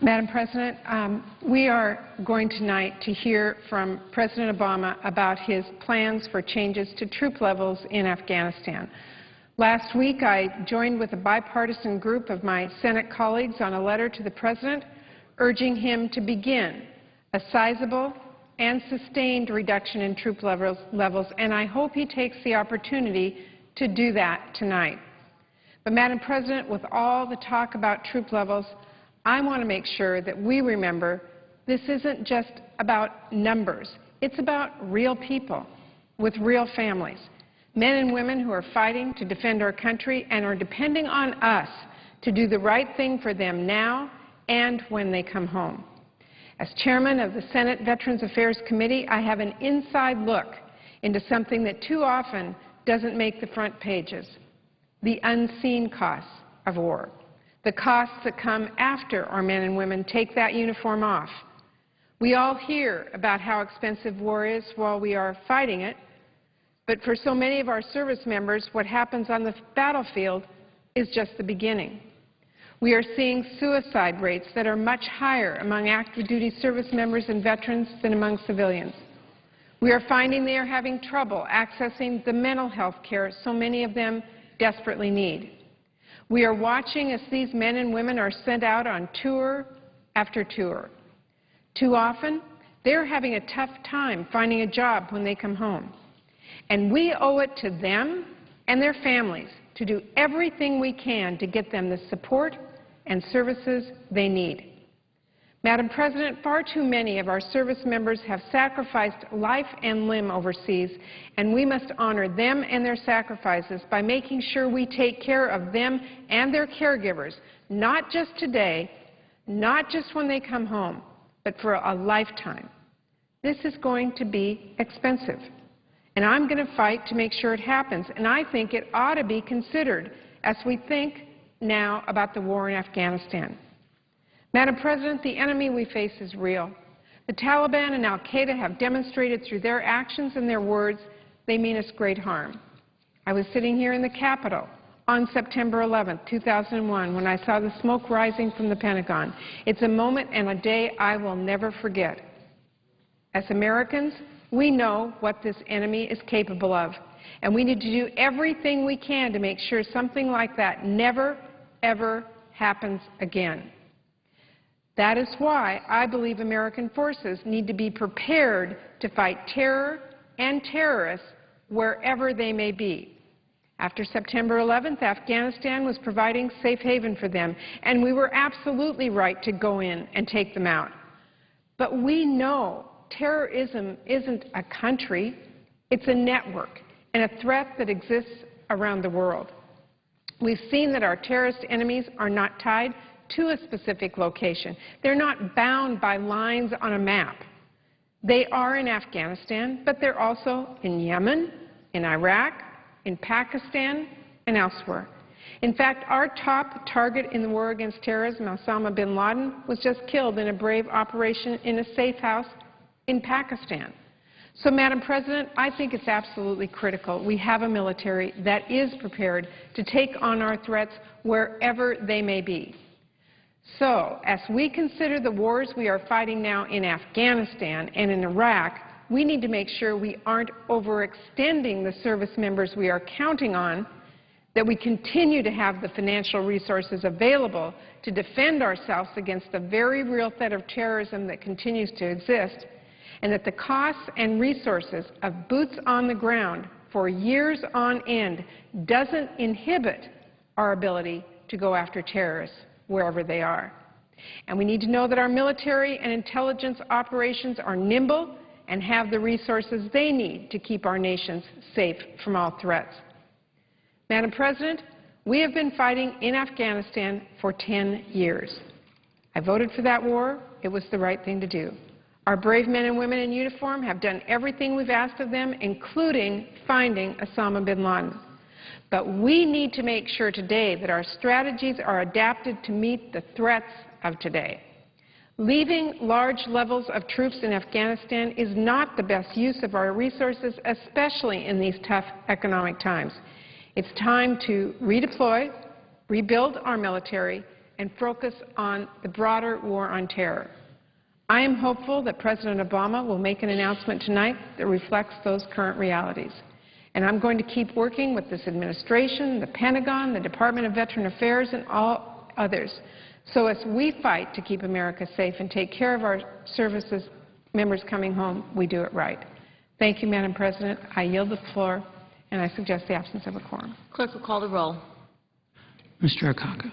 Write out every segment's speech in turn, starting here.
Madam President, we are going tonight to hear from President Obama about his plans for changes to troop levels in Afghanistan. Last week, I joined with a bipartisan group of my Senate colleagues on a letter to the President urging him to begin a sizable and sustained reduction in troop levels, and I hope he takes the opportunity to do that tonight. But, Madam President, with all the talk about troop levels, I want to make sure that we remember this isn't just about numbers. It's about real people with real families, men and women who are fighting to defend our country and are depending on us to do the right thing for them now and when they come home. As chairman of the Senate Veterans Affairs Committee, I have an inside look into something that too often doesn't make the front pages: the unseen costs of war. The costs that come after our men and women take that uniform off. We all hear about how expensive war is while we are fighting it, but for so many of our service members, what happens on the battlefield is just the beginning. We are seeing suicide rates that are much higher among active duty service members and veterans than among civilians. We are finding they are having trouble accessing the mental health care so many of them desperately need. We are watching as these men and women are sent out on tour after tour. Too often, they're having a tough time finding a job when they come home. And we owe it to them and their families to do everything we can to get them the support and services they need. Madam President, far too many of our service members have sacrificed life and limb overseas, and we must honor them and their sacrifices by making sure we take care of them and their caregivers, not just today, not just when they come home, but for a lifetime. This is going to be expensive, and I'm going to fight to make sure it happens, and I think it ought to be considered as we think now about the war in Afghanistan. Madam President, the enemy we face is real. The Taliban and al-Qaeda have demonstrated through their actions and their words they mean us great harm. I was sitting here in the Capitol on September 11, 2001, when I saw the smoke rising from the Pentagon. It's a moment and a day I will never forget. As Americans, we know what this enemy is capable of, and we need to do everything we can to make sure something like that never, ever happens again. That is why I believe American forces need to be prepared to fight terror and terrorists wherever they may be. After September 11th, Afghanistan was providing safe haven for them, and we were absolutely right to go in and take them out. But we know terrorism isn't a country, it's a network and a threat that exists around the world. We've seen that our terrorist enemies are not tied to a specific location. They're not bound by lines on a map. They are in Afghanistan, but they're also in Yemen, in Iraq, in Pakistan, and elsewhere. In fact, our top target in the war against terrorism, Osama bin Laden, was just killed in a brave operation in a safe house in Pakistan. So, Madam President, I think it's absolutely critical we have a military that is prepared to take on our threats wherever they may be. So, as we consider the wars we are fighting now in Afghanistan and in Iraq, we need to make sure we aren't overextending the service members we are counting on, that we continue to have the financial resources available to defend ourselves against the very real threat of terrorism that continues to exist, and that the costs and resources of boots on the ground for years on end doesn't inhibit our ability to go after terrorists wherever they are. And we need to know that our military and intelligence operations are nimble and have the resources they need to keep our nations safe from all threats. Madam President, we have been fighting in Afghanistan for 10 years. I voted for that war. It was the right thing to do. Our brave men and women in uniform have done everything we've asked of them, including finding Osama bin Laden. But we need to make sure today that our strategies are adapted to meet the threats of today. Leaving large levels of troops in Afghanistan is not the best use of our resources, especially in these tough economic times. It's time to redeploy, rebuild our military, and focus on the broader war on terror. I am hopeful that President Obama will make an announcement tonight that reflects those current realities. And I'm going to keep working with this administration, the Pentagon, the Department of Veteran Affairs, and all others, so as we fight to keep America safe and take care of our services members coming home, we do it right. Thank you, Madam President. I yield the floor, and I suggest the absence of a quorum. Clerk will call the roll. Mr. Akaka.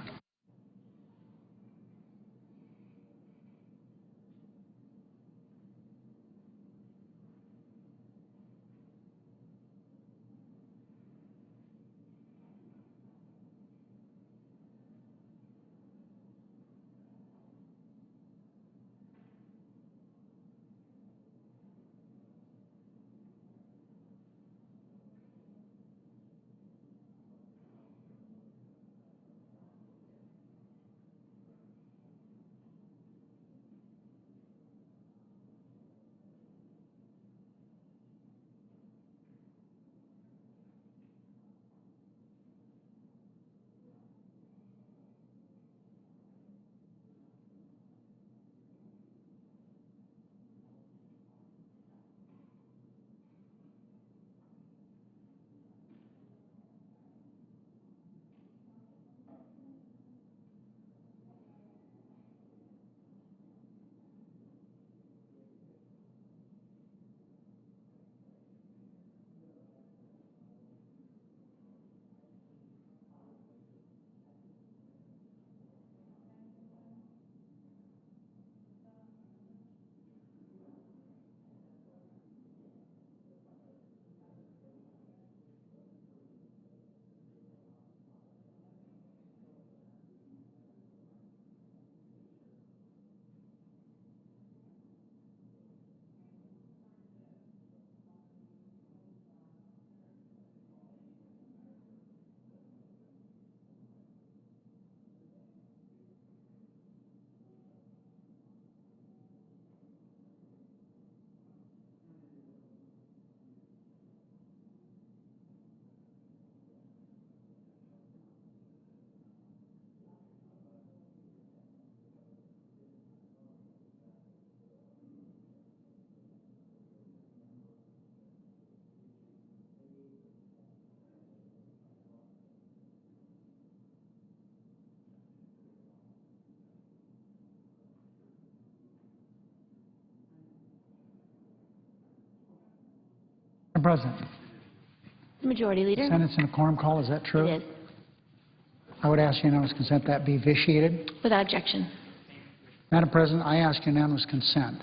Mr. President. Majority Leader. Senate's in a quorum call. Is that true? It is. I would ask unanimous consent that be vitiated. Without objection. Madam President, I ask unanimous consent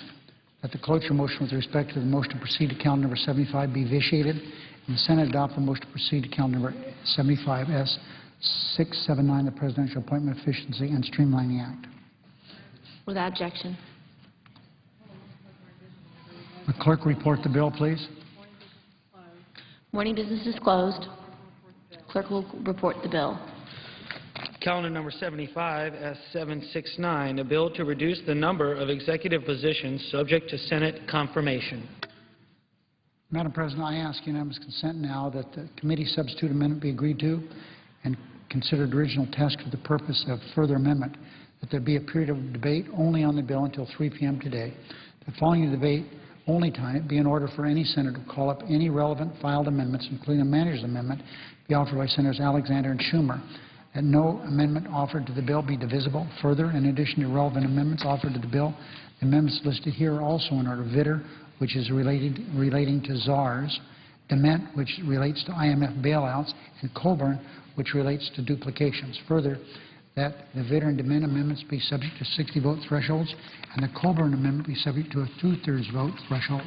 that the cloture motion with respect to the motion to proceed to calendar number 75 be vitiated, and the Senate adopt the motion to proceed to calendar number 75 S 679, the Presidential Appointment Efficiency and Streamlining Act. Without objection. The clerk report the bill, please. Morning business is closed. Clerk will report the bill. Calendar number 75, S769, a bill to reduce the number of executive positions subject to Senate confirmation. Madam President, I ask unanimous consent now that the committee substitute amendment be agreed to and considered original text for the purpose of further amendment, that there be a period of debate only on the bill until 3 p.m. today. That following the debate only time it be in order for any senator to call up any relevant filed amendments, including the manager's amendment, be offered by Senators Alexander and Schumer. That no amendment offered to the bill be divisible. Further, in addition to relevant amendments offered to the bill, the amendments listed here are also in order: Vitter, which is relating to czars; Dement, which relates to IMF bailouts; and Coburn, which relates to duplications. Further, that the Vitter and Dement amendments be subject to 60-vote thresholds, and the Coburn amendment be subject to a 2/3 vote threshold.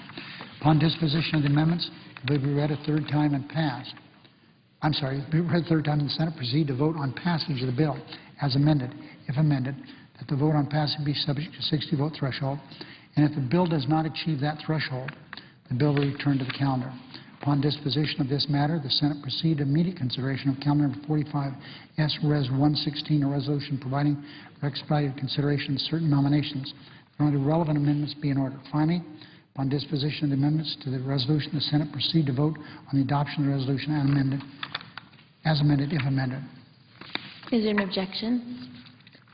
Upon disposition of the amendments, they will be read a third time and passed. Be read a third time in the Senate, proceed to vote on passage of the bill as amended. If amended, that the vote on passage be subject to 60-vote threshold, and if the bill does not achieve that threshold, the bill will return to the calendar. Upon disposition of this matter, the Senate proceed to immediate consideration of calendar number 45 S Res 116, a resolution providing for expedited consideration of certain nominations. The only relevant amendments be in order. Finally, upon disposition of the amendments to the resolution, the Senate proceed to vote on the adoption of the resolution as amended, if amended. Is there an objection?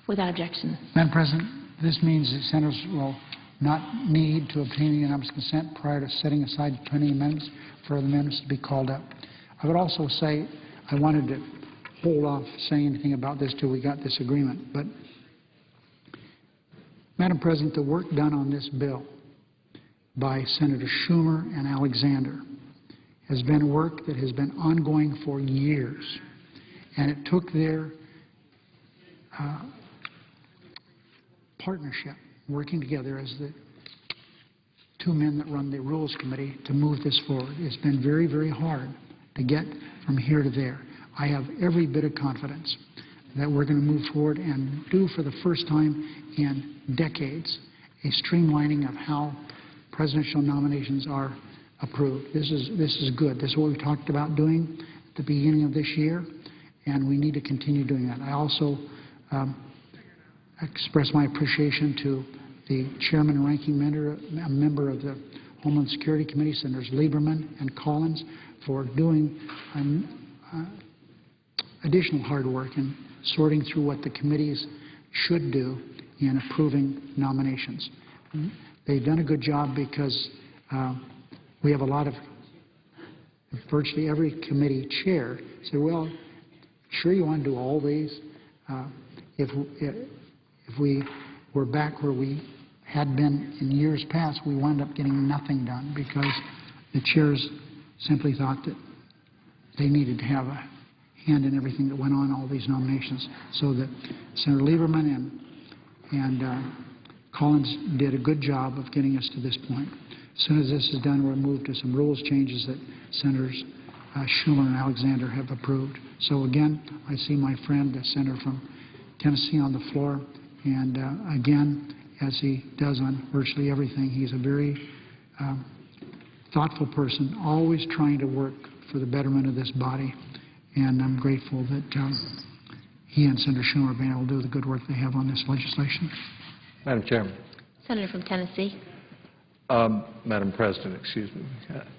Without objection. Madam President, this means that senators will not need to obtain unanimous consent prior to setting aside pending amendments for the amendments to be called up. I would also say I wanted to hold off saying anything about this till we got this agreement. But, Madam President, the work done on this bill by Senator Schumer and Alexander has been work that has been ongoing for years. And it took their partnership, working together as the two men that run the Rules Committee, to move this forward. It's been very, very hard to get from here to there. I have every bit of confidence that we're going to move forward and do, for the first time in decades, a streamlining of how presidential nominations are approved. This is good. This is what we talked about doing at the beginning of this year, and we need to continue doing that. I also express my appreciation to the chairman and ranking member of the Homeland Security Committee, Senators Lieberman and Collins, for doing additional hard work in sorting through what the committees should do in approving nominations. They've done a good job because we have a lot of, virtually every committee chair said, well, sure you want to do all these? If we were back where we had been in years past, we wound up getting nothing done because the chairs simply thought that they needed to have a hand in everything that went on all these nominations. So that Senator Lieberman and Collins did a good job of getting us to this point. As soon as this is done, we'll move to some rules changes that Senators Schumer and Alexander have approved. So again, I see my friend, the senator from Tennessee, on the floor, and again, as he does on virtually everything, he's a very thoughtful person, always trying to work for the betterment of this body, and I'm grateful that he and Senator Schumer have been able to do the good work they have on this legislation. Madam Chairman. Senator from Tennessee. Madam President, excuse me.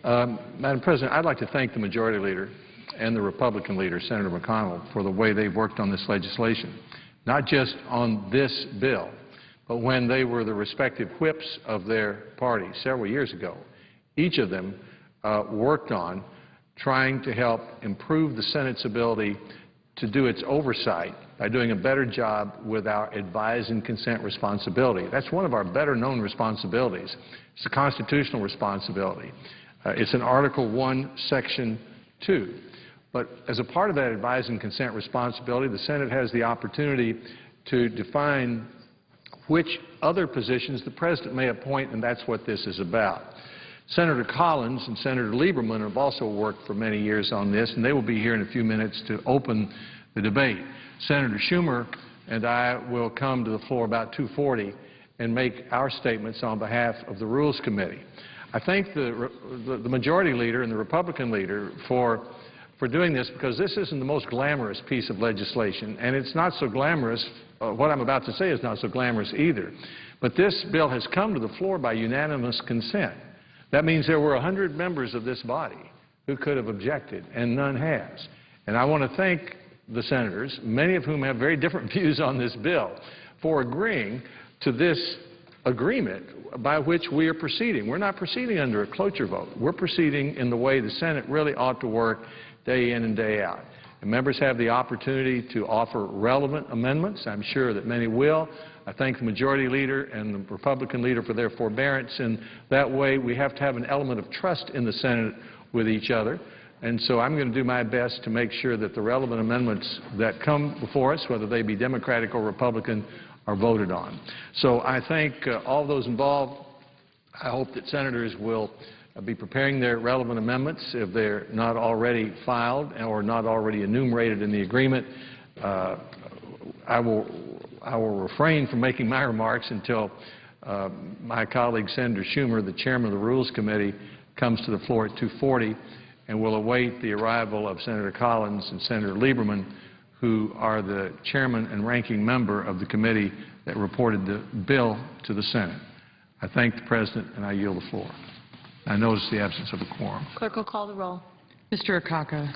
Madam President, I'd like to thank the Majority Leader and the Republican Leader, Senator McConnell, for the way they've worked on this legislation, not just on this bill, but when they were the respective whips of their party several years ago. Each of them worked on trying to help improve the Senate's ability to do its oversight by doing a better job with our advise and consent responsibility. That's one of our better-known responsibilities. It's a constitutional responsibility. It's in Article 1, Section 2. But as a part of that advise and consent responsibility, the Senate has the opportunity to define which other positions the President may appoint, and that's what this is about. Senator Collins and Senator Lieberman have also worked for many years on this, and they will be here in a few minutes to open the debate. Senator Schumer and I will come to the floor about 2:40 and make our statements on behalf of the Rules Committee. I thank the Majority Leader and the Republican Leader for doing this, because this isn't the most glamorous piece of legislation, and it's not so glamorous. What I'm about to say is not so glamorous either. But this bill has come to the floor by unanimous consent. That means there were 100 members of this body who could have objected, and none has. And I want to thank the senators, many of whom have very different views on this bill, for agreeing to this agreement by which we are proceeding. We're not proceeding under a cloture vote. We're proceeding in the way the Senate really ought to work day in and day out. And members have the opportunity to offer relevant amendments. I'm sure that many will. I thank the Majority Leader and the Republican Leader for their forbearance. And that way we have to have an element of trust in the Senate with each other. And so I'm going to do my best to make sure that the relevant amendments that come before us, whether they be Democratic or Republican, are voted on. So I thank all those involved. I hope that senators will be preparing their relevant amendments if they're not already filed or not already enumerated in the agreement. I will refrain from making my remarks until my colleague Senator Schumer, the chairman of the Rules Committee, comes to the floor at 2:40, and we'll await the arrival of Senator Collins and Senator Lieberman, who are the chairman and ranking member of the committee that reported the bill to the Senate. I thank the President, and I yield the floor. I notice the absence of a quorum. Clerk will call the roll. Mr. Akaka.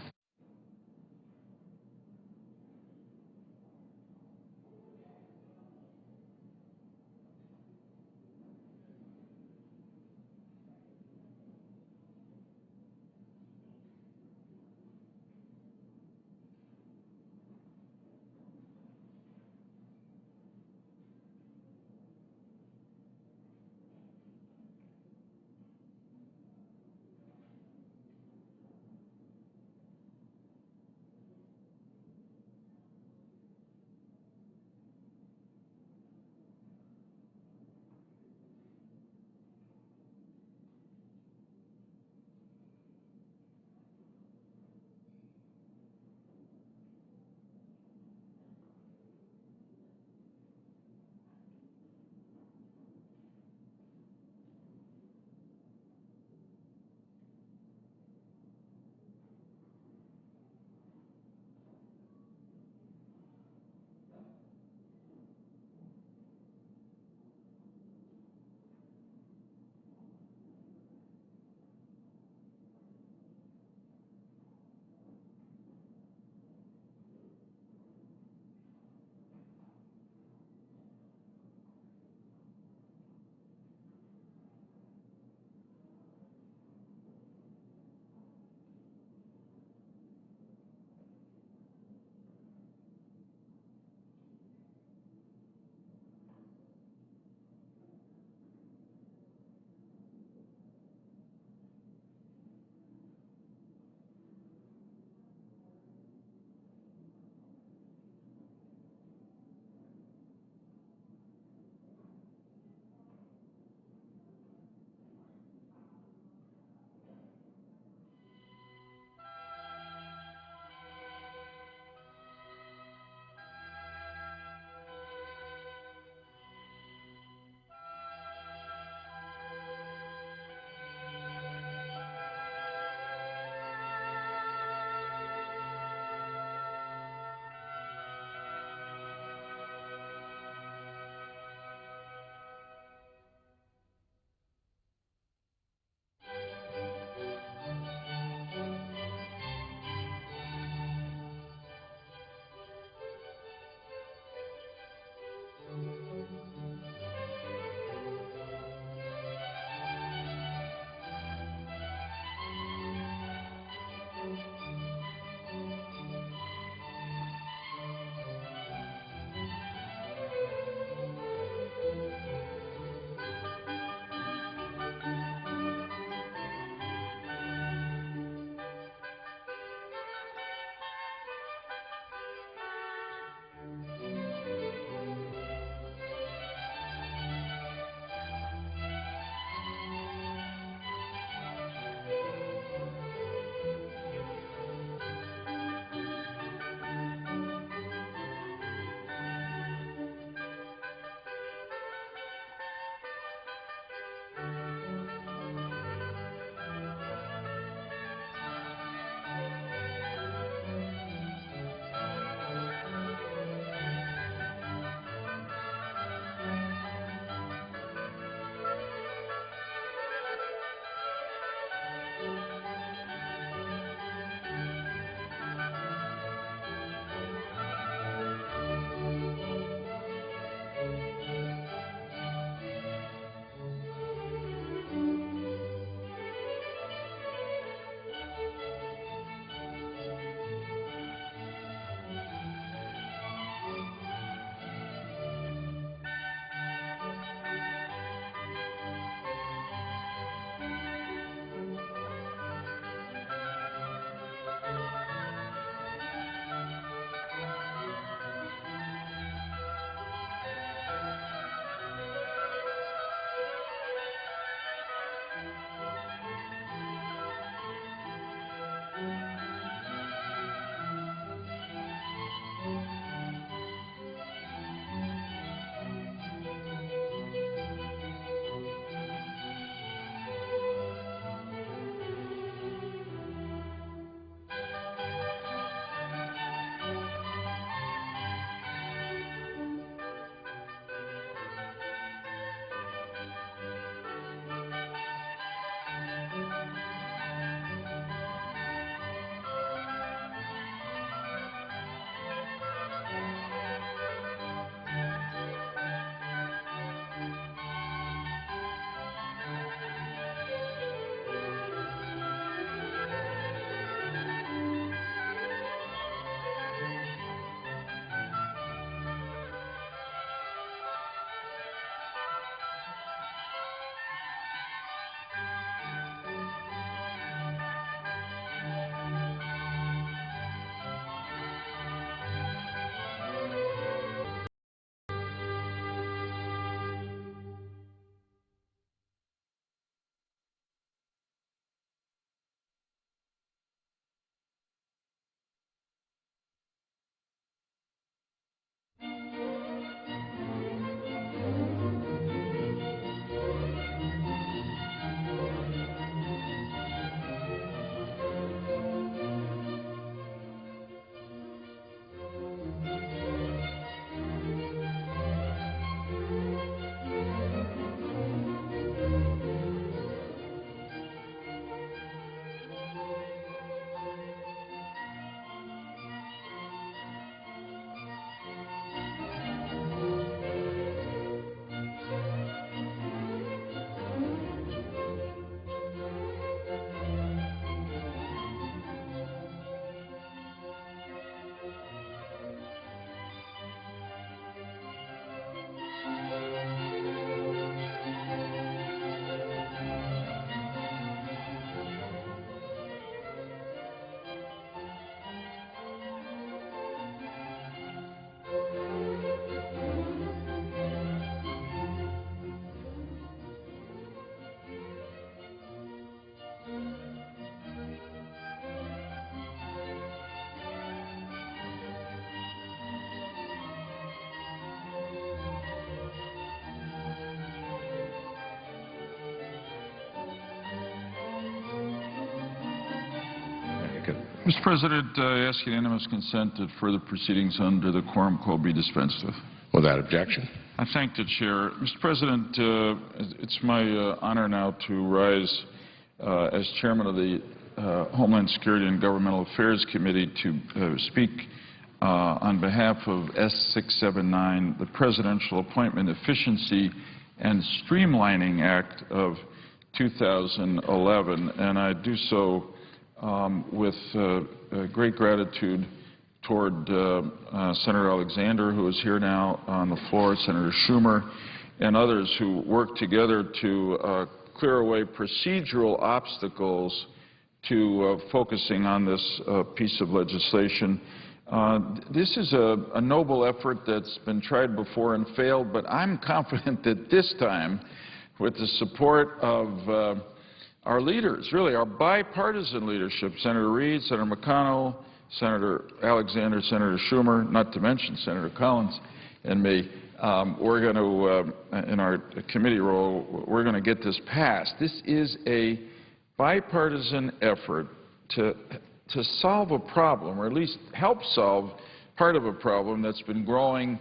Mr. President, I ask unanimous consent that further proceedings under the quorum code be dispensed with. Without objection. I thank the chair. Mr. President, it's my honor now to rise as chairman of the Homeland Security and Governmental Affairs Committee to speak on behalf of S679, the Presidential Appointment Efficiency and Streamlining Act of 2011, and I do so with great gratitude toward Senator Alexander, who is here now on the floor, Senator Schumer, and others who worked together to clear away procedural obstacles to focusing on this piece of legislation. This is a noble effort that's been tried before and failed, but I'm confident that this time, with the support of our leaders, really our bipartisan leadership, Senator Reid, Senator McConnell, Senator Alexander, Senator Schumer, not to mention Senator Collins and me, we're going to, in our committee role, we're going to get this passed. This is a bipartisan effort to solve a problem, or at least help solve part of a problem that's been growing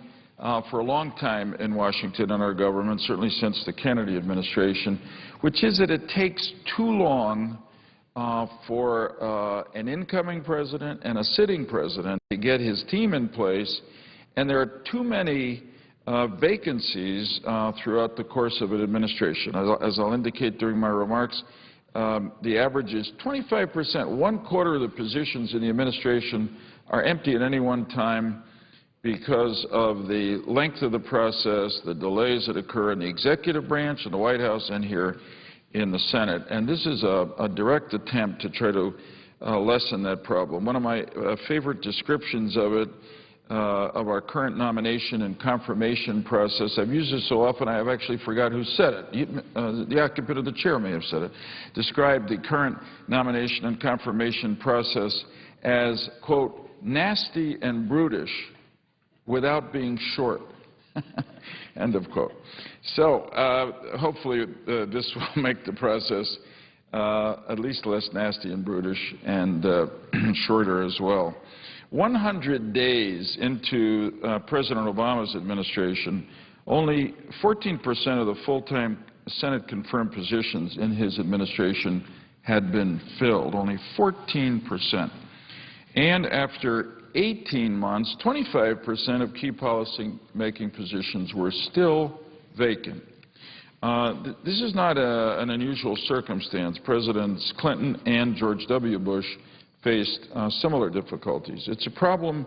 for a long time in Washington and our government, certainly since the Kennedy administration, which is that it takes too long for an incoming president and a sitting president to get his team in place, and there are too many vacancies throughout the course of an administration. As I'll indicate during my remarks, the average is 25%. 1/4 of the positions in the administration are empty at any one time because of the length of the process, the delays that occur in the executive branch, in the White House, and here in the Senate. And this is a direct attempt to try to lessen that problem. One of my favorite descriptions of it, of our current nomination and confirmation process, I've used it so often I have actually forgot who said it. The occupant of the chair may have said it. Described the current nomination and confirmation process as, quote, nasty and brutish without being short. End of quote. So hopefully this will make the process at least less nasty and brutish and shorter as well. 100 days into President Obama's administration, only 14% of the full-time Senate-confirmed positions in his administration had been filled, only 14%. And after 18 months, 25% of key policy-making positions were still vacant. This is not an unusual circumstance. Presidents Clinton and George W. Bush faced similar difficulties. It's a problem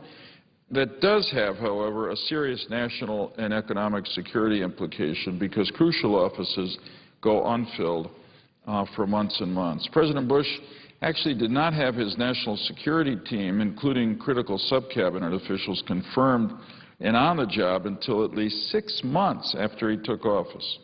that does have, however, a serious national and economic security implication because crucial offices go unfilled for months and months. President Bush actually did not have his national security team, including critical sub-cabinet officials, confirmed and on the job until at least 6 months after he took office.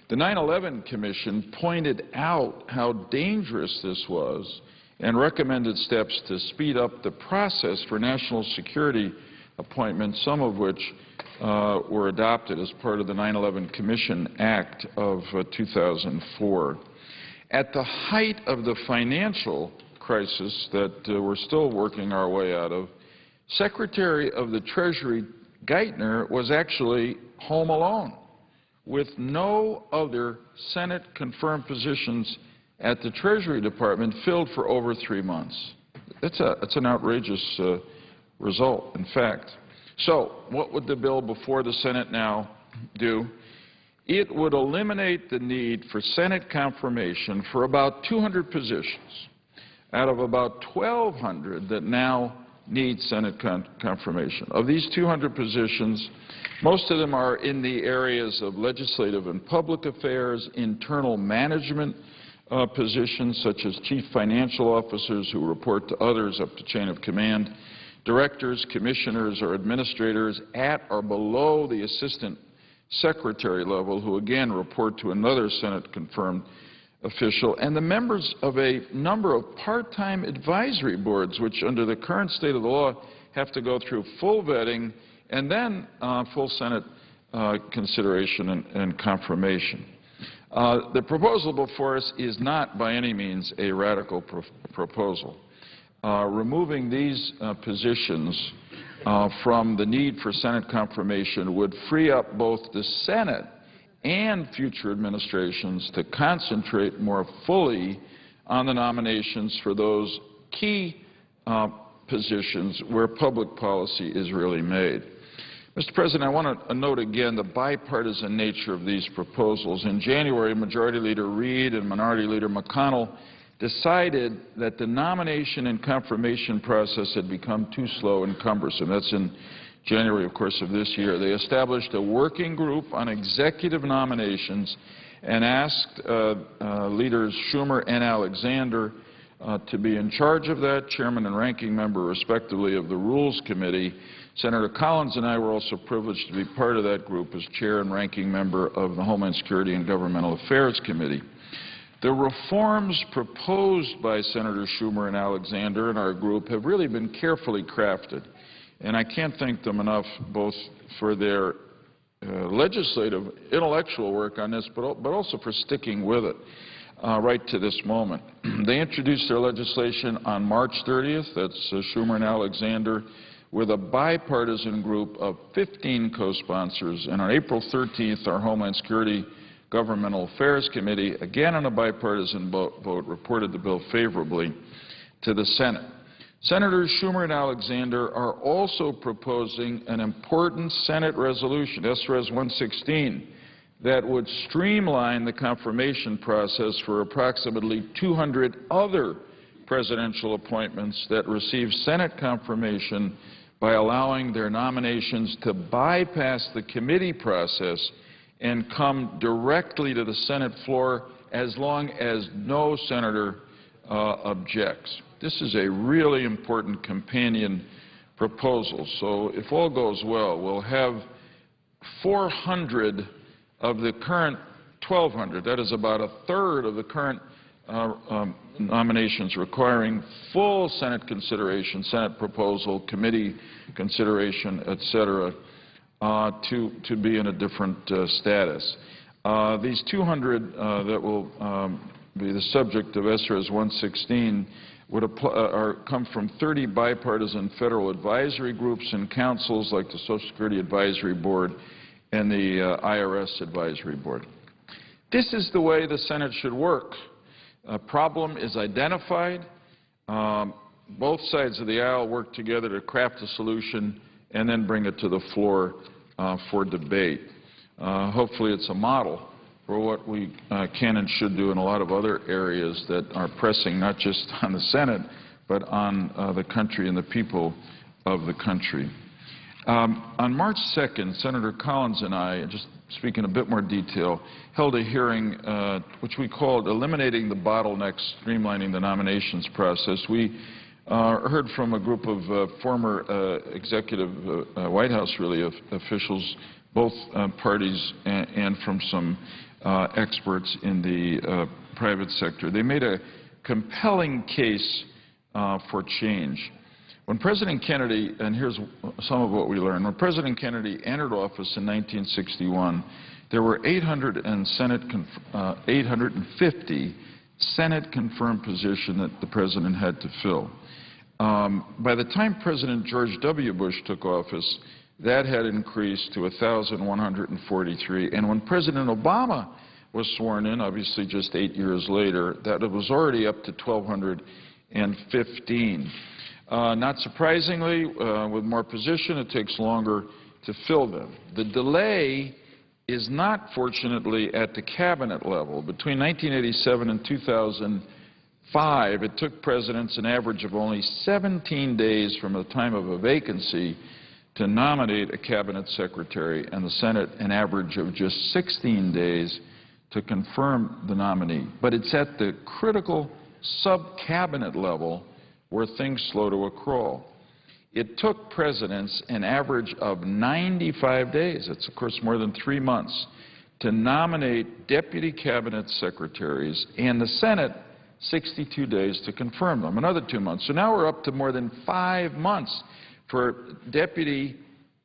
The 9/11 Commission pointed out how dangerous this was and recommended steps to speed up the process for national security appointments, some of which were adopted as part of the 9/11 Commission Act of 2004. At the height of the financial crisis that we're still working our way out of, Secretary of the Treasury Geithner was actually home alone, with no other Senate-confirmed positions at the Treasury Department filled for over 3 months. That's an outrageous result, in fact. So what would the bill before the Senate now do? It would eliminate the need for Senate confirmation for about 200 positions out of about 1,200 that now need Senate confirmation. Of these 200 positions, most of them are in the areas of legislative and public affairs, internal management positions such as chief financial officers who report to others up the chain of command, directors, commissioners, or administrators at or below the assistant secretary level who again report to another Senate-confirmed official, and the members of a number of part-time advisory boards which under the current state of the law have to go through full vetting and then full Senate consideration and confirmation. The proposal before us is not by any means a radical proposal. removing these positions from the need for Senate confirmation would free up both the Senate and future administrations to concentrate more fully on the nominations for those key positions where public policy is really made. Mr. President, I want to note again the bipartisan nature of these proposals. In January, Majority Leader Reid and Minority Leader McConnell decided that the nomination and confirmation process had become too slow and cumbersome. That's in January, of course, of this year. They established a working group on executive nominations and asked Leaders Schumer and Alexander to be in charge of that, chairman and ranking member, respectively, of the Rules Committee. Senator Collins and I were also privileged to be part of that group as chair and ranking member of the Homeland Security and Governmental Affairs Committee. The reforms proposed by Senator Schumer and Alexander and our group have really been carefully crafted, and I can't thank them enough both for their legislative, intellectual work on this, but also for sticking with it right to this moment. They introduced their legislation on March 30th, that's Schumer and Alexander, with a bipartisan group of 15 co-sponsors, and on April 13th, our Homeland Security Governmental Affairs Committee, again on a bipartisan vote, reported the bill favorably to the Senate. Senators Schumer and Alexander are also proposing an important Senate resolution, S-Res 116, that would streamline the confirmation process for approximately 200 other presidential appointments that receive Senate confirmation by allowing their nominations to bypass the committee process and come directly to the Senate floor as long as no senator objects. This is a really important companion proposal. So if all goes well, we'll have 400 of the current 1,200. That is about a third of the current nominations requiring full Senate consideration, Senate proposal, committee consideration, et cetera, to be in a different status. These 200 that will be the subject of S-Res 116 would come from 30 bipartisan federal advisory groups and councils like the Social Security Advisory Board and the IRS Advisory Board. This is the way the Senate should work. A problem is identified. Both sides of the aisle work together to craft a solution and then bring it to the floor for debate. Hopefully it's a model for what we can and should do in a lot of other areas that are pressing not just on the Senate, but on the country and the people of the country. On March 2nd, Senator Collins and I, just speaking in a bit more detail, held a hearing which we called Eliminating the Bottlenecks, Streamlining the Nominations Process. We heard from a group of former executive White House, really, officials, both parties, and from some experts in the private sector. They made a compelling case for change. When President Kennedy, and here's some of what we learned, when President Kennedy entered office in 1961, there were 850 Senate-confirmed positions that the President had to fill. By the time President George W. Bush took office, that had increased to 1,143. And when President Obama was sworn in, obviously just 8 years later, that it was already up to 1,215. Not surprisingly, with more position, it takes longer to fill them. The delay is not, fortunately, at the cabinet level. Between 1987 and 2005, it took presidents an average of only 17 days from the time of a vacancy to nominate a cabinet secretary, and the Senate an average of just 16 days to confirm the nominee. But it's at the critical sub-cabinet level where things slow to a crawl. It took presidents an average of 95 days, it's of course more than 3 months, to nominate deputy cabinet secretaries, and the Senate 62 days to confirm them, another 2 months. So now we're up to more than 5 months for deputy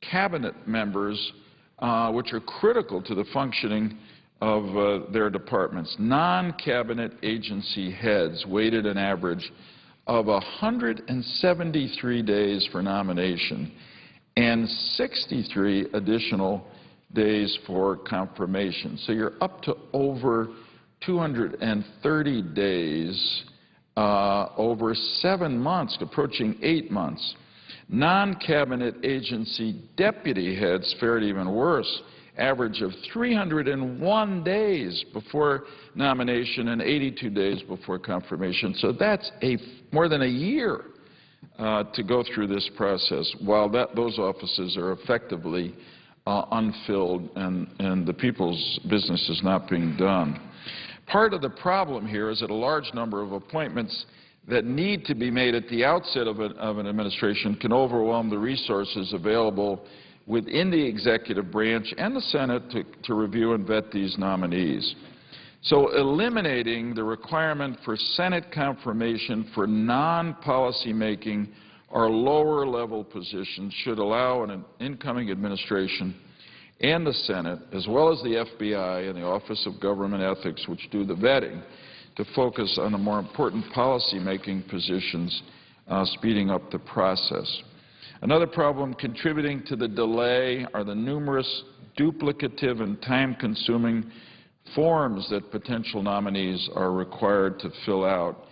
cabinet members, which are critical to the functioning of their departments. Non-cabinet agency heads waited an average of 173 days for nomination and 63 additional days for confirmation. So you're up to over 230 days, over 7 months, approaching 8 months. Non-cabinet agency deputy heads fared even worse, average of 301 days before nomination and 82 days before confirmation. So that's more than a year to go through this process, while those offices are effectively unfilled and the people's business is not being done. Part of the problem here is that a large number of appointments that need to be made at the outset of an administration can overwhelm the resources available within the executive branch and the Senate to review and vet these nominees. So eliminating the requirement for Senate confirmation for non-policy making or lower-level positions should allow an incoming administration and the Senate, as well as the FBI and the Office of Government Ethics, which do the vetting, to focus on the more important policy-making positions, speeding up the process. Another problem contributing to the delay are the numerous duplicative and time-consuming forms that potential nominees are required to fill out.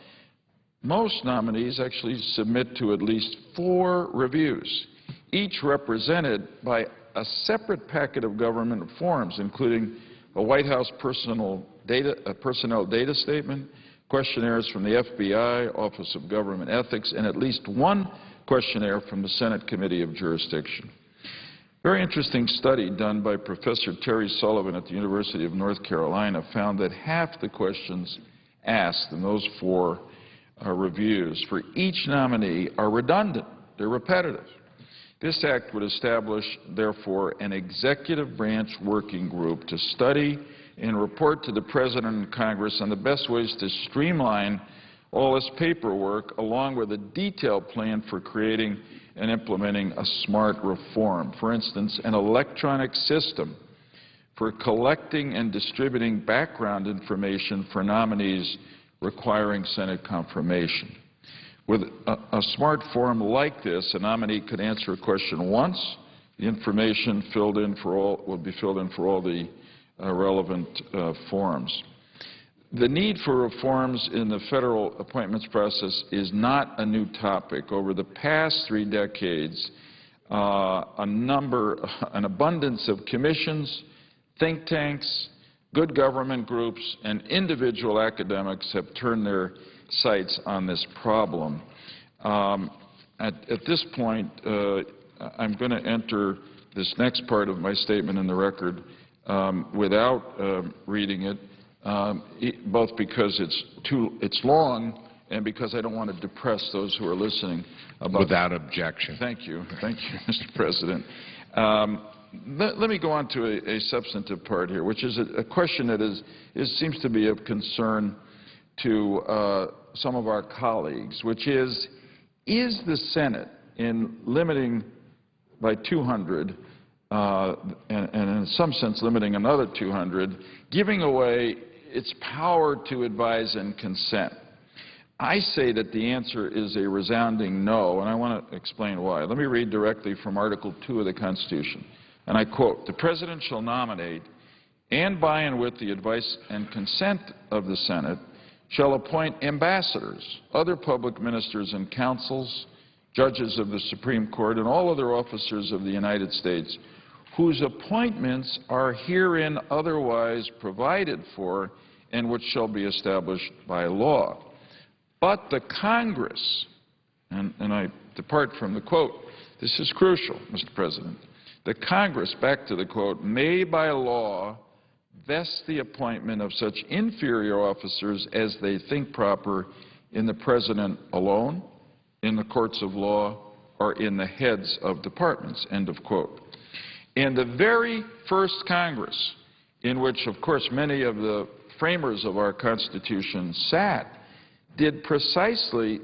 Most nominees actually submit to at least 4 reviews, each represented by a separate packet of government forms, including a White House personnel data statement, questionnaires from the FBI, Office of Government Ethics, and at least 1 questionnaire from the Senate Committee of Jurisdiction. Very interesting study done by Professor Terry Sullivan at the University of North Carolina found that half the questions asked in those 4 reviews for each nominee are redundant. They're repetitive. This act would establish, therefore, an executive branch working group to study and report to the President and Congress on the best ways to streamline all this paperwork, along with a detailed plan for creating and implementing a smart reform. For instance, an electronic system for collecting and distributing background information for nominees requiring Senate confirmation. With a smart form like this, a nominee could answer a question once. The information will be filled in for all the relevant forms. The need for reforms in the federal appointments process is not a new topic. Over the past 3 decades, an abundance of commissions, think tanks, good government groups, and individual academics have turned their sights on this problem. At this point, I'm going to enter this next part of my statement in the record without reading it, both because it's long and because I don't want to depress those who are listening. Without objection. Thank you. Thank you, Mr. President. Let me go on to a substantive part here, which is a question that seems to be of concern to some of our colleagues, which is the Senate, in limiting by 200, and in some sense limiting another 200, giving away its power to advise and consent? I say that the answer is a resounding no, and I want to explain why. Let me read directly from Article 2 of the Constitution, and I quote, "The President shall nominate, and by and with the advice and consent of the Senate, shall appoint ambassadors, other public ministers and counsels, judges of the Supreme Court, and all other officers of the United States, whose appointments are herein otherwise provided for and which shall be established by law. But the Congress," and I depart from the quote, this is crucial, Mr. President, "the Congress," back to the quote, "may by law vest the appointment of such inferior officers as they think proper in the President alone, in the courts of law, or in the heads of departments," end of quote. And the very first Congress, in which, of course, many of the framers of our Constitution sat, did precisely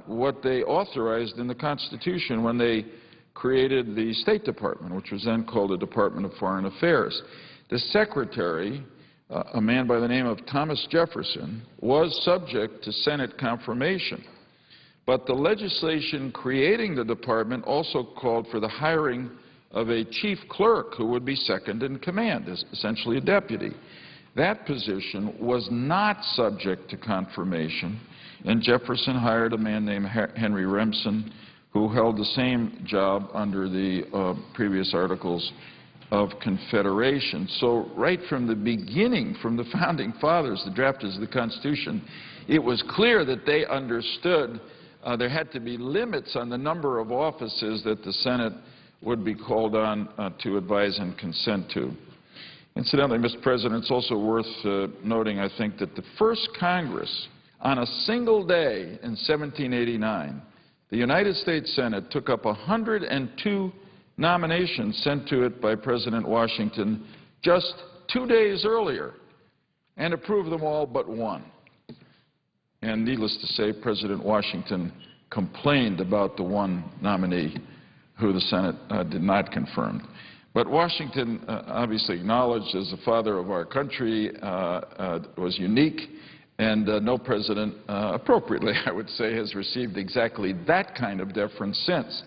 what they authorized in the Constitution when they created the State Department, which was then called the Department of Foreign Affairs. The Secretary, a man by the name of Thomas Jefferson, was subject to Senate confirmation. But the legislation creating the department also called for the hiring of a chief clerk who would be second in command, essentially a deputy. That position was not subject to confirmation, and Jefferson hired a man named Henry Remsen, who held the same job under the previous Articles of Confederation. So right from the beginning, from the Founding Fathers, the drafters of the Constitution, it was clear that they understood there had to be limits on the number of offices that the Senate would be called on to advise and consent to. Incidentally, Mr. President, it's also worth noting, I think, that the first Congress, on a single day in 1789, the United States Senate took up 102 nominations sent to it by President Washington just 2 days earlier and approved them all but one. And needless to say, President Washington complained about the one nominee who the Senate did not confirm. But Washington, obviously acknowledged as the father of our country, was unique, and no president, appropriately I would say, has received exactly that kind of deference since.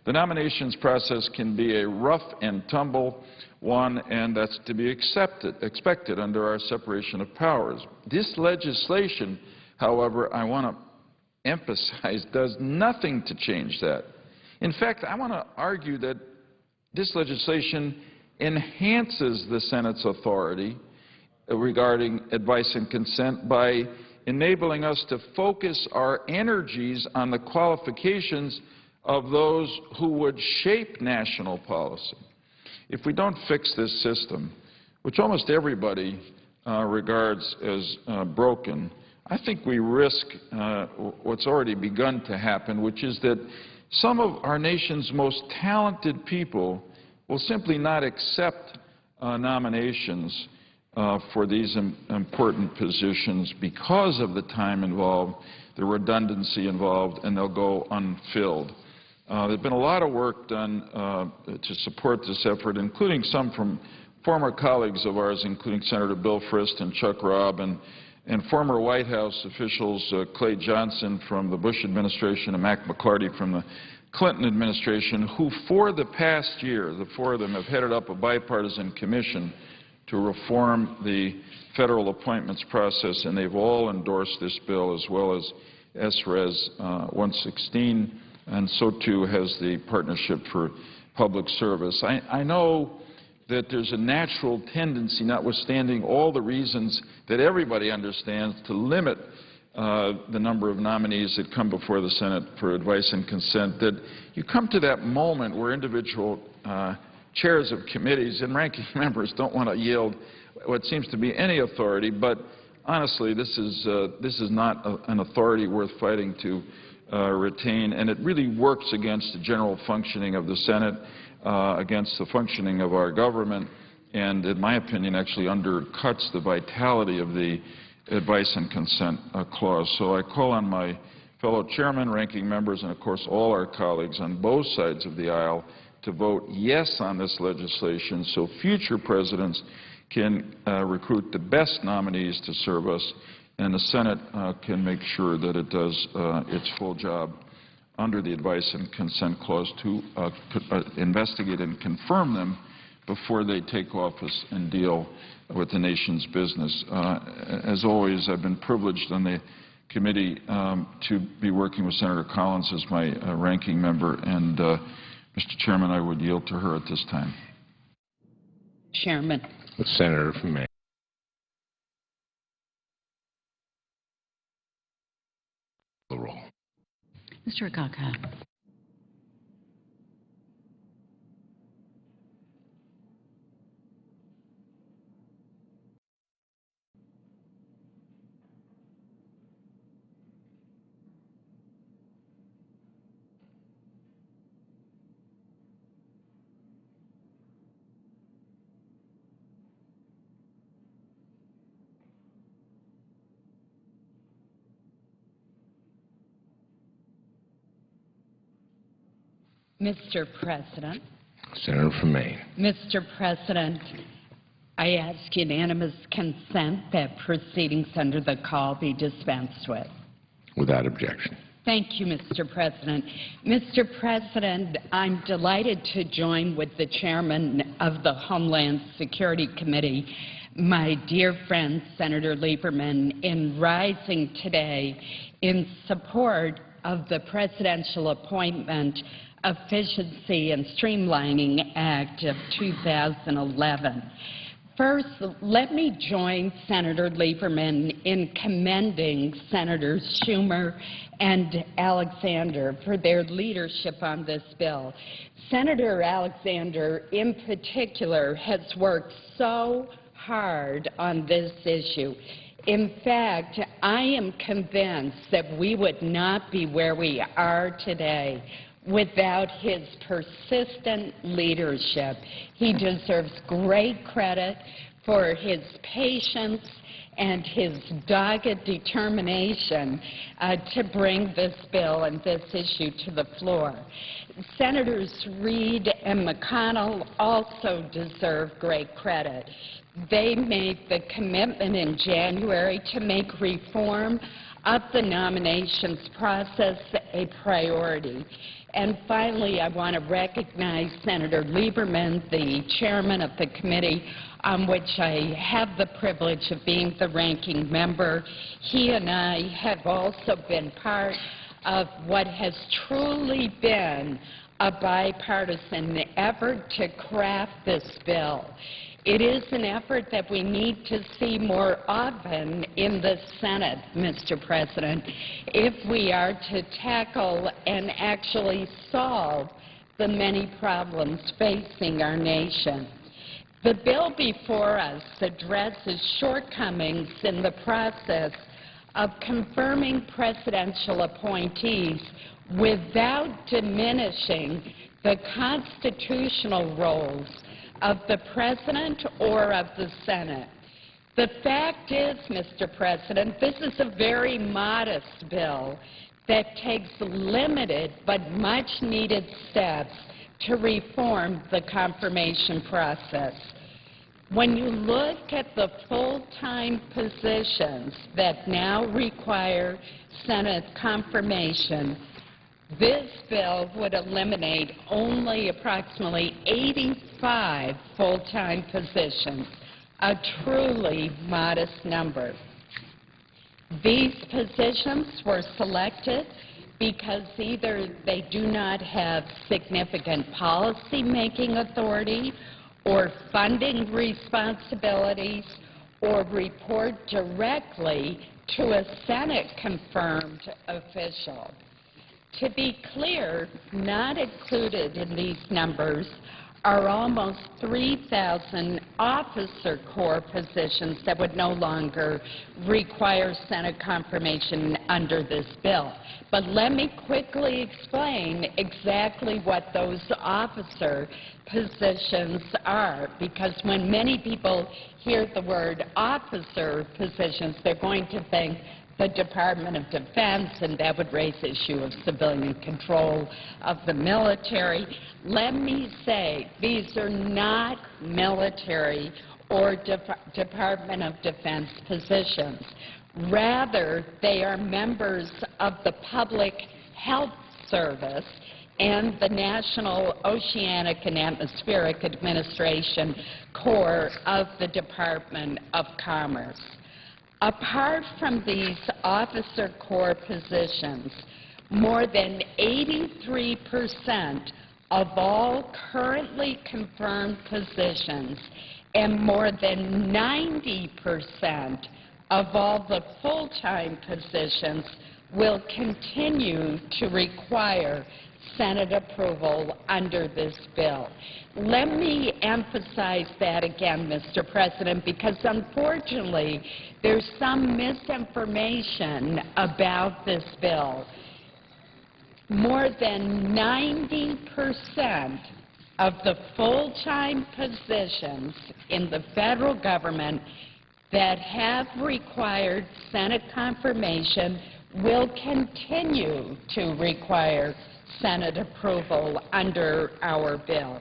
The nominations process can be a rough and tumble one, and that's to be expected under our separation of powers. This legislation, however, I want to emphasize, does nothing to change that. In fact, I want to argue that this legislation enhances the Senate's authority regarding advice and consent by enabling us to focus our energies on the qualifications of those who would shape national policy. If we don't fix this system, which almost everybody regards as broken, I think we risk what's already begun to happen, which is that some of our nation's most talented people will simply not accept nominations for these important positions because of the time involved, the redundancy involved, and they'll go unfilled. There's been a lot of work done to support this effort, including some from former colleagues of ours, including Senator Bill Frist and Chuck Robb, and former White House officials Clay Johnson from the Bush administration and Mac McClarty from the Clinton administration, who for the past year, the four of them have headed up a bipartisan commission to reform the federal appointments process, and they've all endorsed this bill, as well as SRES 116, and so too has the Partnership for Public Service. I know that there's a natural tendency, notwithstanding all the reasons that everybody understands, to limit the number of nominees that come before the Senate for advice and consent, that you come to that moment where individual chairs of committees and ranking members don't want to yield what seems to be any authority, but honestly, this is not an authority worth fighting to retain, and it really works against the general functioning of the Senate, against the functioning of our government, and in my opinion actually undercuts the vitality of the advice and consent clause. So I call on my fellow chairmen, ranking members, and of course all our colleagues on both sides of the aisle to vote yes on this legislation so future presidents can recruit the best nominees to serve us, and the Senate can make sure that it does its full job under the advice and consent clause to investigate and confirm them before they take office and deal with the nation's business. As always, I've been privileged on the committee to be working with Senator Collins as my ranking member, and Mr. Chairman, I would yield to her at this time. Chairman. The senator from Maine. The roll. Mr. Akaka. Mr. President. Senator from Maine. Mr. President, I ask unanimous consent that proceedings under the call be dispensed with. Without objection. Thank you, Mr. President. Mr. President, I'm delighted to join with the chairman of the Homeland Security Committee, my dear friend Senator Lieberman, in rising today in support of the Presidential Appointment Efficiency and Streamlining Act of 2011. First, let me join Senator Lieberman in commending Senators Schumer and Alexander for their leadership on this bill. Senator Alexander, in particular, has worked so hard on this issue. In fact, I am convinced that we would not be where we are today without his persistent leadership. He deserves great credit for his patience and his dogged determination to bring this bill and this issue to the floor. Senators Reid and McConnell also deserve great credit. They made the commitment in January to make reform of the nominations process a priority. And finally, I want to recognize Senator Lieberman, the chairman of the committee, on which I have the privilege of being the ranking member. He and I have also been part of what has truly been a bipartisan effort to craft this bill. It is an effort that we need to see more often in the Senate, Mr. President, if we are to tackle and actually solve the many problems facing our nation. The bill before us addresses shortcomings in the process of confirming presidential appointees without diminishing the constitutional roles of the President or of the Senate. The fact is, Mr. President, this is a very modest bill that takes limited but much-needed steps to reform the confirmation process. When you look at the full-time positions that now require Senate confirmation, this bill would eliminate only approximately 85 full-time positions, a truly modest number. These positions were selected because either they do not have significant policy-making authority or funding responsibilities or report directly to a Senate-confirmed official. To be clear, not included in these numbers are almost 3,000 officer corps positions that would no longer require Senate confirmation under this bill. But let me quickly explain exactly what those officer positions are, because when many people hear the word officer positions, they're going to think the Department of Defense, and that would raise the issue of civilian control of the military. Let me say, these are not military or Department of Defense positions. Rather, they are members of the Public Health Service and the National Oceanic and Atmospheric Administration Corps of the Department of Commerce. Apart from these officer corps positions, more than 83% of all currently confirmed positions and more than 90% of all the full-time positions will continue to require Senate approval under this bill. Let me emphasize that again, Mr. President, because unfortunately there's some misinformation about this bill. More than 90% of the full-time positions in the federal government that have required Senate confirmation will continue to require Senate approval under our bill.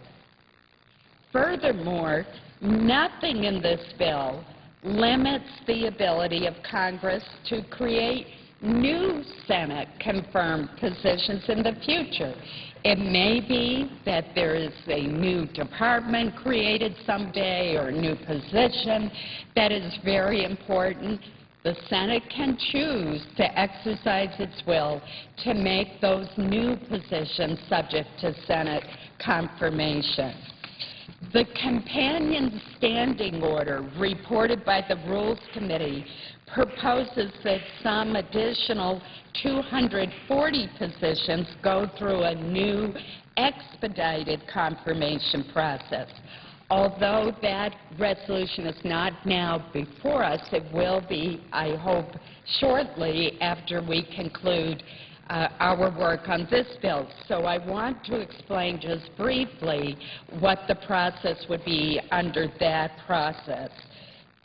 Furthermore, nothing in this bill limits the ability of Congress to create new Senate-confirmed positions in the future. It may be that there is a new department created someday or a new position that is very important. The Senate can choose to exercise its will to make those new positions subject to Senate confirmation. The companion standing order reported by the Rules Committee proposes that some additional 240 positions go through a new expedited confirmation process. Although that resolution is not now before us, it will be, I hope, shortly after we conclude our work on this bill. So I want to explain just briefly what the process would be under that process.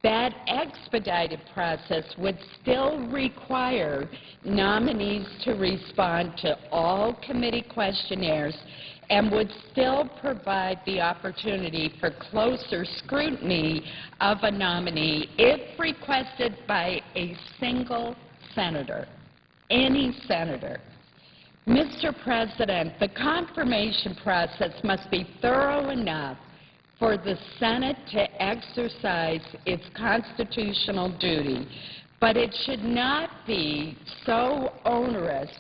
That expedited process would still require nominees to respond to all committee questionnaires and would still provide the opportunity for closer scrutiny of a nominee if requested by a single senator, any senator. Mr. President, the confirmation process must be thorough enough for the Senate to exercise its constitutional duty, but it should not be so onerous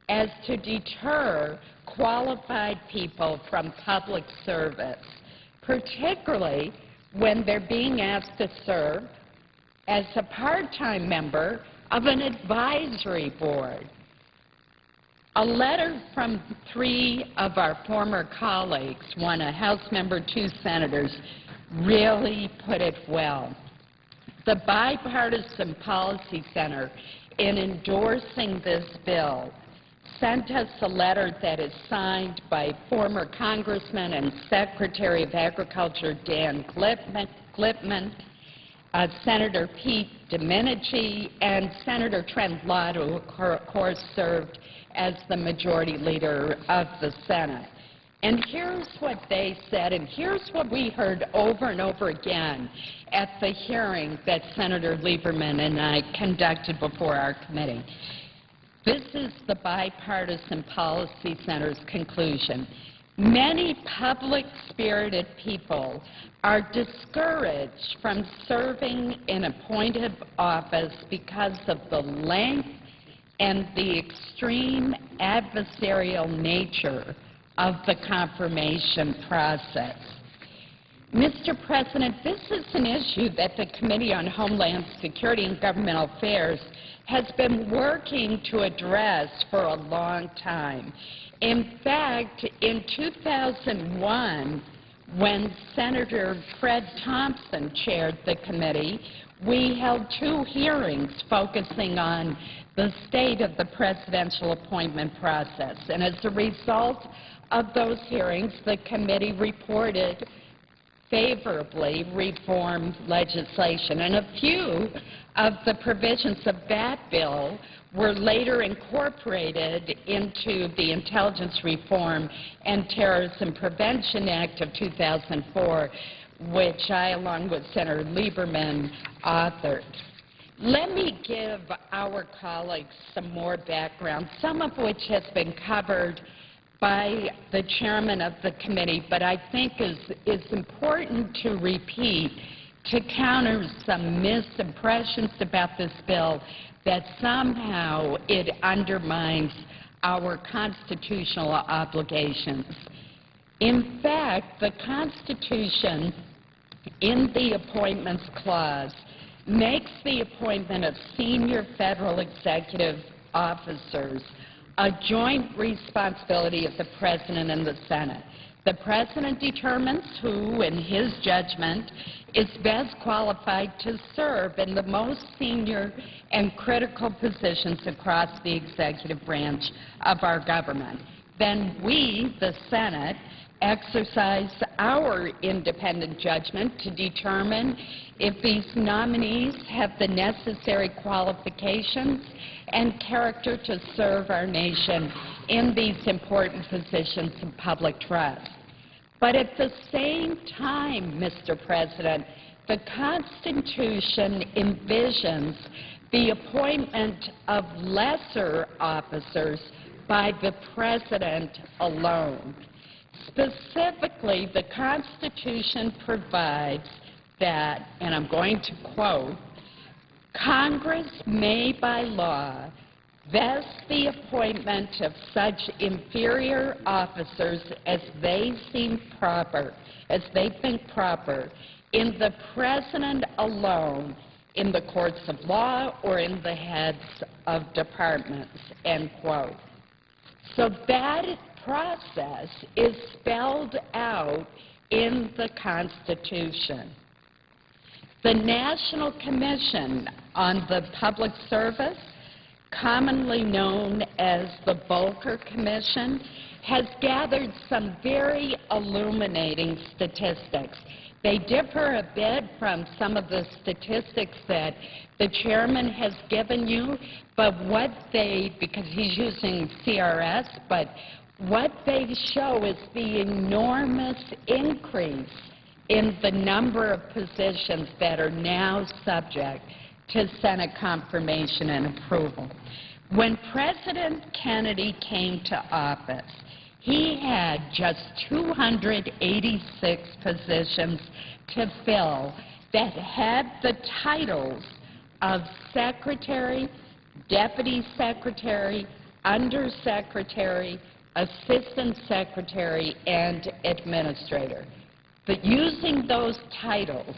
as to deter qualified people from public service, particularly when they're being asked to serve as a part-time member of an advisory board. A letter from 3 of our former colleagues, one a House member, 2 senators, really put it well. The Bipartisan Policy Center, in endorsing this bill, sent us a letter that is signed by former Congressman and Secretary of Agriculture Dan Glippman, Senator Pete Domenici, and Senator Trent Lott, who of course served as the majority leader of the Senate. And here's what they said, and here's what we heard over and over again at the hearing that Senator Lieberman and I conducted before our committee. This is the Bipartisan Policy Center's conclusion. Many public-spirited people are discouraged from serving in appointed office because of the length and the extreme adversarial nature of the confirmation process. Mr. President, this is an issue that the Committee on Homeland Security and Governmental Affairs has been working to address for a long time. In fact, in 2001, when Senator Fred Thompson chaired the committee, we held 2 hearings focusing on the state of the presidential appointment process. And as a result of those hearings, the committee reported favorably reformed legislation. And a few of the provisions of that bill were later incorporated into the Intelligence Reform and Terrorism Prevention Act of 2004, which I, along with Senator Lieberman, authored. Let me give our colleagues some more background, some of which has been covered by the chairman of the committee, but I think is important to repeat to counter some misimpressions about this bill that somehow it undermines our constitutional obligations. In fact, the Constitution, in the Appointments Clause, makes the appointment of senior federal executive officers a joint responsibility of the President and the Senate. The President determines who, in his judgment, is best qualified to serve in the most senior and critical positions across the executive branch of our government. Then we, the Senate, exercise our independent judgment to determine if these nominees have the necessary qualifications and character to serve our nation in these important positions of public trust. But at the same time, Mr. President, the Constitution envisions the appointment of lesser officers by the President alone. Specifically, the Constitution provides that, and I'm going to quote, Congress may by law vest the appointment of such inferior officers as they think proper in the President alone, in the courts of law, or in the heads of departments, end quote. So that process is spelled out in the Constitution. The National Commission on the Public Service, commonly known as the Volcker Commission, has gathered some very illuminating statistics. They differ a bit from some of the statistics that the chairman has given you, but because he's using CRS, but what they show is the enormous increase in the number of positions that are now subject to Senate confirmation and approval. When President Kennedy came to office, he had just 286 positions to fill that had the titles of Secretary, Deputy Secretary, Undersecretary, Assistant Secretary, and Administrator. But using those titles,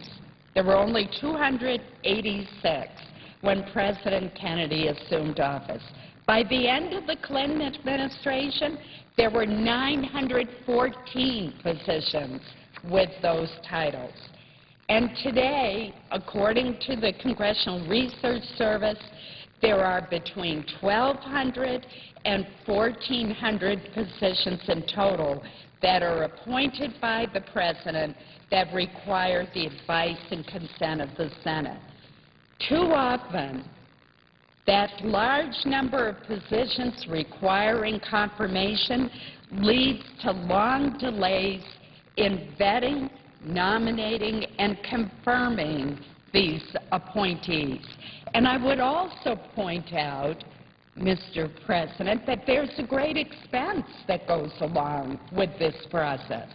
there were only 286 when President Kennedy assumed office. By the end of the Clinton administration, there were 914 positions with those titles. And today, according to the Congressional Research Service, there are between 1,200 and 1,400 positions in total that are appointed by the President that require the advice and consent of the Senate. Too often, that large number of positions requiring confirmation leads to long delays in vetting, nominating, and confirming these appointees. And I would also point out, Mr. President, that there's a great expense that goes along with this process.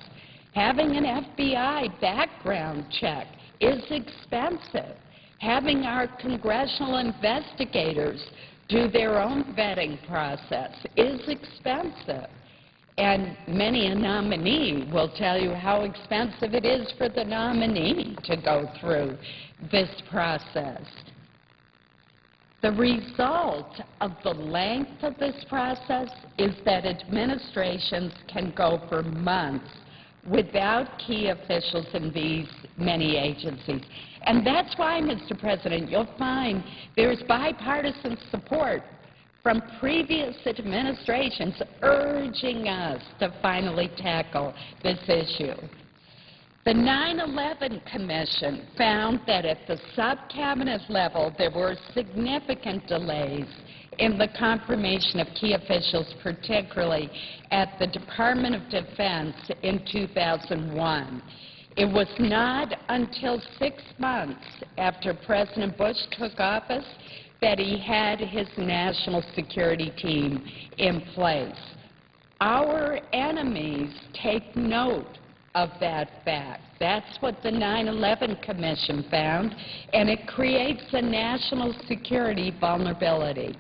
Having an FBI background check is expensive. Having our congressional investigators do their own vetting process is expensive. And many a nominee will tell you how expensive it is for the nominee to go through this process. The result of the length of this process is that administrations can go for months without key officials in these many agencies. And that's why, Mr. President, you'll find there's bipartisan support from previous administrations urging us to finally tackle this issue. The 9/11 Commission found that at the sub-cabinet level there were significant delays in the confirmation of key officials, particularly at the Department of Defense in 2001. It was not until 6 months after President Bush took office that he had his national security team in place. Our enemies take note of that fact. That's what the 9/11 Commission found, and it creates a national security vulnerability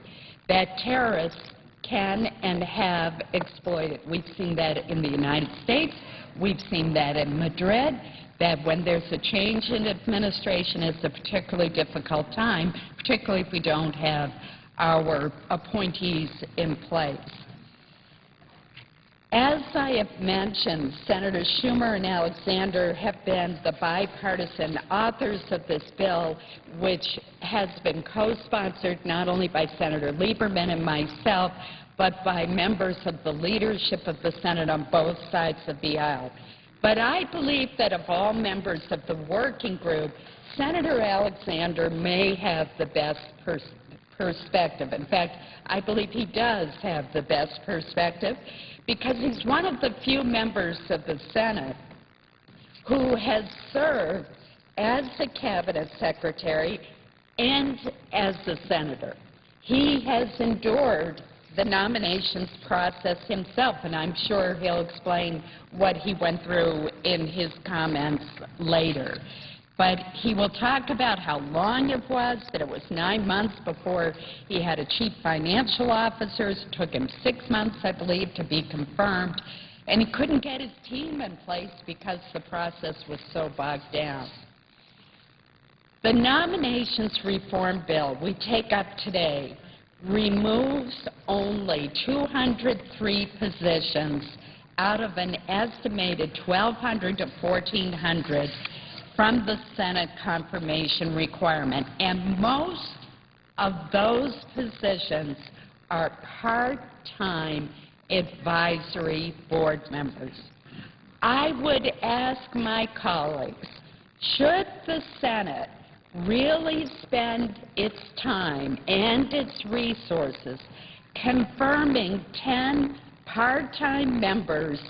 that terrorists can and have exploited. We've seen that in the United States. We've seen that in Madrid, that when there's a change in administration, it's a particularly difficult time, particularly if we don't have our appointees in place. As I have mentioned, Senators Schumer and Alexander have been the bipartisan authors of this bill, which has been co-sponsored not only by Senator Lieberman and myself, but by members of the leadership of the Senate on both sides of the aisle. But I believe that of all members of the working group, Senator Alexander may have the best perspective. In fact, I believe he does have the best perspective because he's one of the few members of the Senate who has served as the cabinet secretary and as a senator. He has endured the nominations process himself, and I'm sure he'll explain what he went through in his comments later. But he will talk about how long it was, that it was 9 months before he had a chief financial officer. It took him 6 months, I believe, to be confirmed. And he couldn't get his team in place because the process was so bogged down. The nominations reform bill we take up today removes only 203 positions out of an estimated 1,200 to 1,400 from the Senate confirmation requirement. And most of those positions are part-time advisory board members. I would ask my colleagues, should the Senate really spend its time and its resources confirming 10 part-time members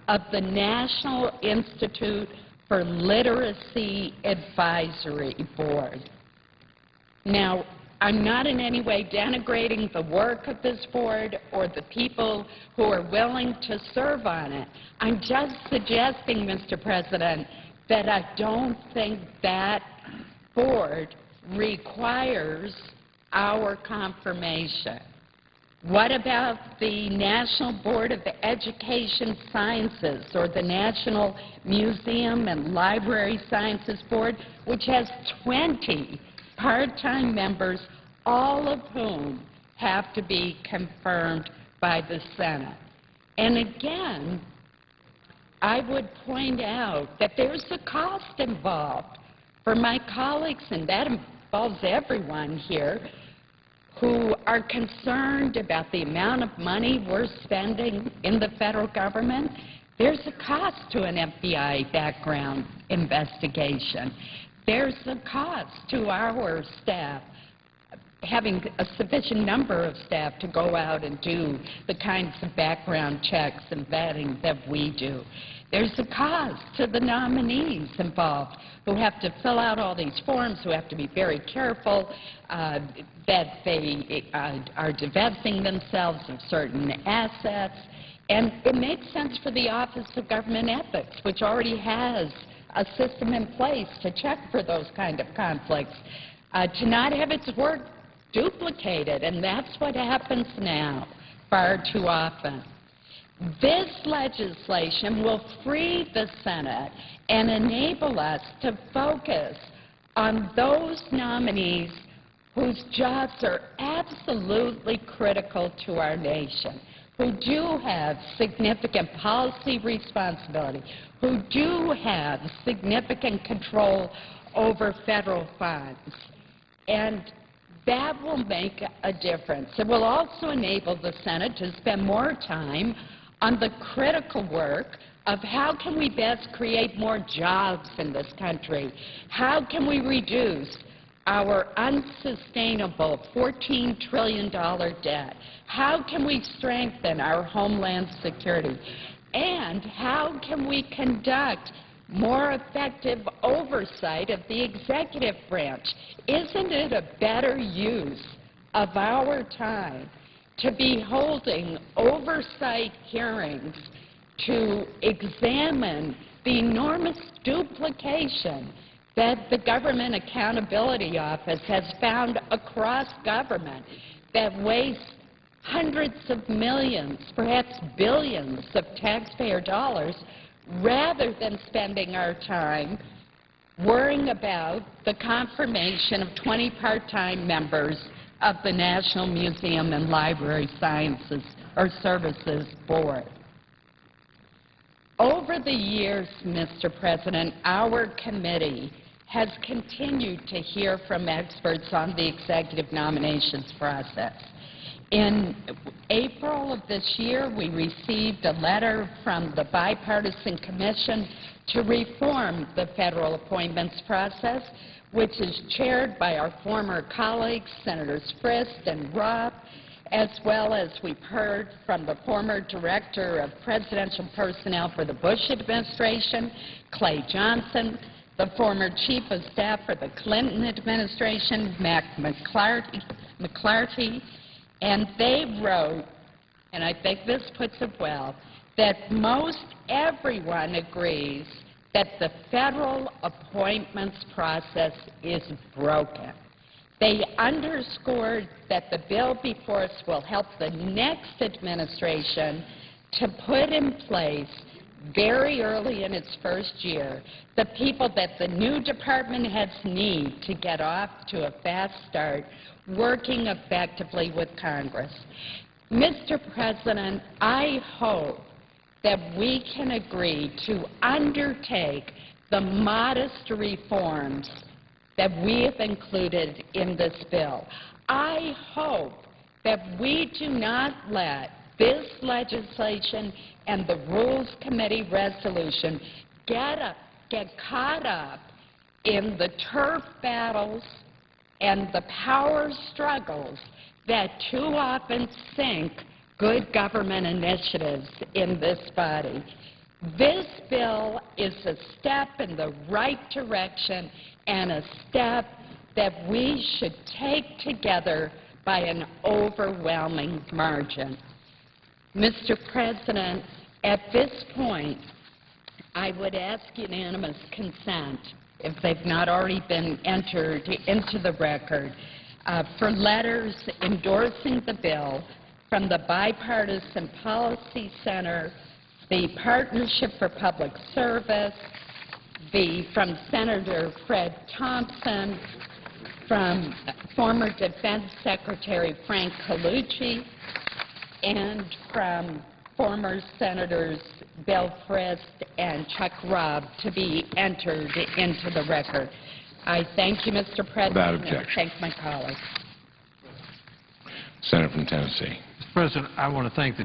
of the National Institute for Literacy Advisory Board? Now, I'm not in any way denigrating the work of this board or the people who are willing to serve on it. I'm just suggesting, Mr. President, that I don't think that board requires our confirmation. What about the National Board of Education Sciences or the National Museum and Library Sciences Board, which has 20 part-time members, all of whom have to be confirmed by the Senate? And again, I would point out that there's a cost involved for my colleagues, and that involves everyone here, who are concerned about the amount of money we're spending in the federal government. There's a cost to an FBI background investigation. There's a cost to our staff having a sufficient number of staff to go out and do the kinds of background checks and vetting that we do. There's a cost to the nominees involved who have to fill out all these forms, who have to be very careful that they are divesting themselves of certain assets. And it makes sense for the Office of Government Ethics, which already has a system in place to check for those kind of conflicts, to not have its work duplicated, and that's what happens now far too often. This legislation will free the Senate and enable us to focus on those nominees whose jobs are absolutely critical to our nation, who do have significant policy responsibility, who do have significant control over federal funds. And that will make a difference. It will also enable the Senate to spend more time on the critical work of how can we best create more jobs in this country? How can we reduce our unsustainable $14 trillion debt? How can we strengthen our homeland security? And how can we conduct more effective oversight of the executive branch? Isn't it a better use of our time to be holding oversight hearings to examine the enormous duplication that the Government Accountability Office has found across government that wastes hundreds of millions, perhaps billions of taxpayer dollars, rather than spending our time worrying about the confirmation of 20 part-time members of the National Museum and Library Sciences or Services Board. Over the years, Mr. President, our committee has continued to hear from experts on the executive nominations process. In April of this year, we received a letter from the Bipartisan Commission to reform the federal appointments process, which is chaired by our former colleagues, Senators Frist and Roth, as well as we've heard from the former Director of Presidential Personnel for the Bush administration, Clay Johnson, the former chief of staff for the Clinton administration, Mac McClarty, and they wrote, and I think this puts it well, that most everyone agrees that the federal appointments process is broken. They underscored that the bill before us will help the next administration to put in place very early in its first year the people that the new department heads need to get off to a fast start working effectively with Congress. Mr. President, I hope that we can agree to undertake the modest reforms that we have included in this bill. I hope that we do not let this legislation and the Rules Committee resolution get caught up in the turf battles and the power struggles that too often sink good government initiatives in this body. This bill is a step in the right direction and a step that we should take together by an overwhelming margin. Mr. President, at this point, I would ask unanimous consent, if they've not already been entered into the record, for letters endorsing the bill from the Bipartisan Policy Center, the Partnership for Public Service, from Senator Fred Thompson, from former Defense Secretary Frank Colucci, and from former Senators Bill Frist and Chuck Robb to be entered into the record. I thank you, Mr. President. Without objection. And I thank my colleagues. Senator from Tennessee. Mr. President, I want to thank the